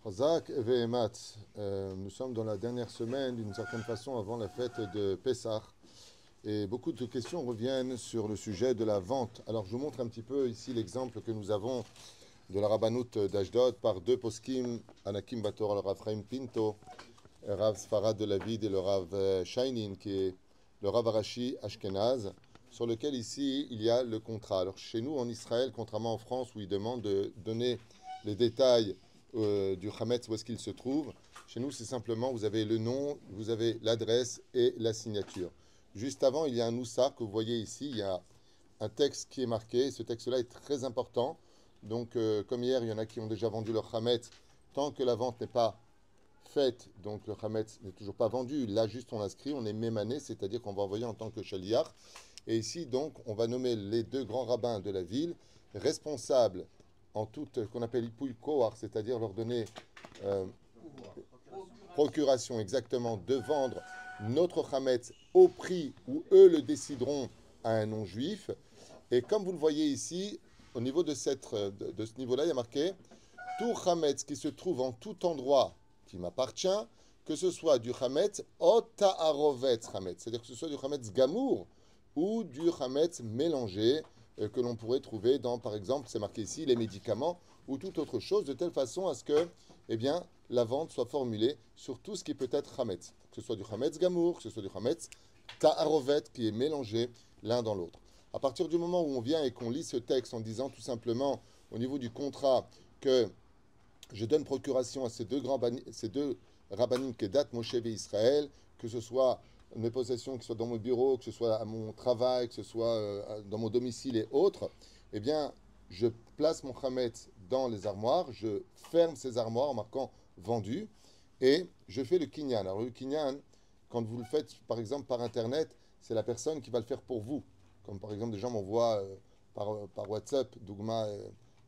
Chazak Vehemat, nous sommes dans la dernière semaine, d'une certaine façon, avant la fête de Pessah. Et beaucoup de questions reviennent sur le sujet de la vente. Alors, je vous montre un petit peu ici l'exemple que nous avons de la Rabbanout d'Ashdod par deux poskim, Anakim Bator, le Rav Chaim Pinto, le Rav Sfarad de la Vide et le Rav Shainin, qui est le Rav Arashi Ashkenaz, sur lequel ici il y a le contrat. Alors, chez nous, en Israël, contrairement en France, où ils demandent de donner les détails du Hametz, où est-ce qu'il se trouve. Chez nous, c'est simplement, vous avez le nom, vous avez l'adresse et la signature. Juste avant, il y a un noussar que vous voyez ici. Il y a un texte qui est marqué. Ce texte-là est très important. Donc, comme hier, il y en a qui ont déjà vendu leur Hametz. Tant que la vente n'est pas faite, donc le Hametz n'est toujours pas vendu. Là, juste, on inscrit, on est mémané, c'est-à-dire qu'on va envoyer en tant que Shaliach. Et ici, donc, on va nommer les deux grands rabbins de la ville responsables en tout qu'on appelle Ipouï Kohar, c'est-à-dire leur donner procuration exactement de vendre notre Hametz au prix où eux le décideront à un non-juif. Et comme vous le voyez ici, au niveau de ce niveau-là, il y a marqué tout Hametz qui se trouve en tout endroit qui m'appartient, que ce soit du Hametz o ta'arovetz Hametz, c'est-à-dire que ce soit du Hametz gamour ou du Hametz mélangé que l'on pourrait trouver dans, par exemple, c'est marqué ici, les médicaments ou toute autre chose, de telle façon à ce que, eh bien, la vente soit formulée sur tout ce qui peut être Hametz, que ce soit du Hametz gamour, que ce soit du Hametz ta'arovet qui est mélangé l'un dans l'autre. À partir du moment où on vient et qu'on lit ce texte en disant tout simplement, au niveau du contrat, que je donne procuration à ces deux rabbanim Kedat Moshe et Israël, que ce soit mes possessions, que ce soit dans mon bureau, que ce soit à mon travail, que ce soit dans mon domicile et autres, eh bien, je place mon Hametz dans les armoires, je ferme ces armoires en marquant vendu et je fais le kinyan. Alors, le kinyan, quand vous le faites, par exemple, par Internet, c'est la personne qui va le faire pour vous. Comme par exemple, des gens m'envoient par WhatsApp, Dougma,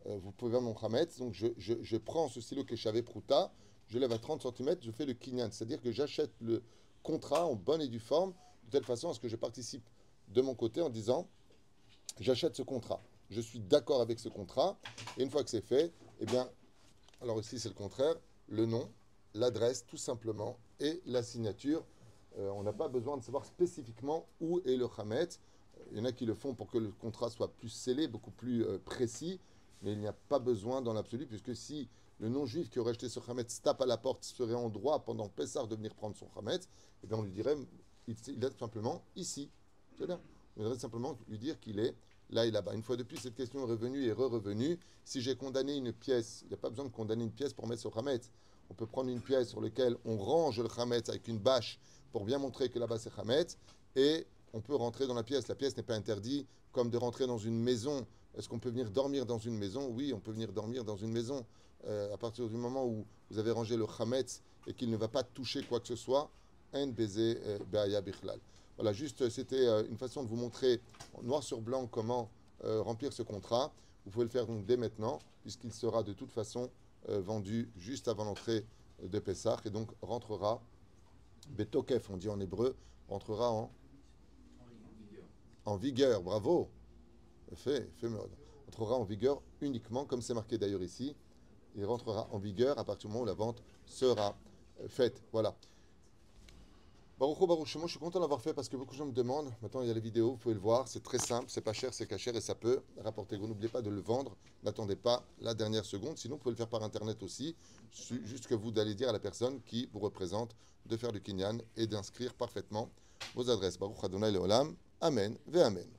vous pouvez voir mon Hametz. Donc, je prends ce stylo Keshavé Prouta, je lève à 30 cm, je fais le kinyan. C'est-à-dire que j'achète le contrat en bonne et due forme, de telle façon à ce que je participe de mon côté en disant, j'achète ce contrat. Je suis d'accord avec ce contrat. Et une fois que c'est fait, eh bien, alors ici c'est le contraire, le nom, l'adresse tout simplement et la signature. On n'a pas besoin de savoir spécifiquement où est le Hametz. Il y en a qui le font pour que le contrat soit plus scellé, beaucoup plus précis, mais il n'y a pas besoin dans l'absolu, puisque si le non-juif qui aurait acheté ce Hametz tape à la porte, serait en droit pendant Pessah de venir prendre son Hametz, eh bien on lui dirait, il est tout simplement ici. C'est-à-dire, on devrait simplement lui dire qu'il est là et là-bas. Une fois de plus, cette question est revenue et re-revenue. Si j'ai condamné une pièce, il n'y a pas besoin de condamner une pièce pour mettre son Hametz. On peut prendre une pièce sur laquelle on range le Hametz avec une bâche pour bien montrer que là-bas c'est Hametz, et on peut rentrer dans la pièce. La pièce n'est pas interdite, comme de rentrer dans une maison. Est-ce qu'on peut venir dormir dans une maison? Oui, on peut venir dormir dans une maison. À partir du moment où vous avez rangé le Hametz et qu'il ne va pas toucher quoi que ce soit, un baiser be'aya bichlal. Voilà, juste, c'était une façon de vous montrer noir sur blanc comment remplir ce contrat. Vous pouvez le faire donc dès maintenant, puisqu'il sera de toute façon vendu juste avant l'entrée de Pessah, et donc rentrera, betokef, on dit en hébreu, rentrera en vigueur. Bravo, fait mode. Entrera en vigueur uniquement, comme c'est marqué d'ailleurs ici, il rentrera en vigueur à partir du moment où la vente sera faite. Voilà. Baruch Hu, Baruch Shemo, je suis content d'avoir fait parce que beaucoup de gens me demandent. Maintenant, il y a les vidéos, vous pouvez le voir. C'est très simple, c'est pas cher, c'est cachère et ça peut rapporter. Vous n'oubliez pas de le vendre. N'attendez pas la dernière seconde. Sinon, vous pouvez le faire par Internet aussi. Juste que vous allez dire à la personne qui vous représente de faire du kinyan et d'inscrire parfaitement vos adresses. Baruch Adonai Leolam. Amen ve Amen.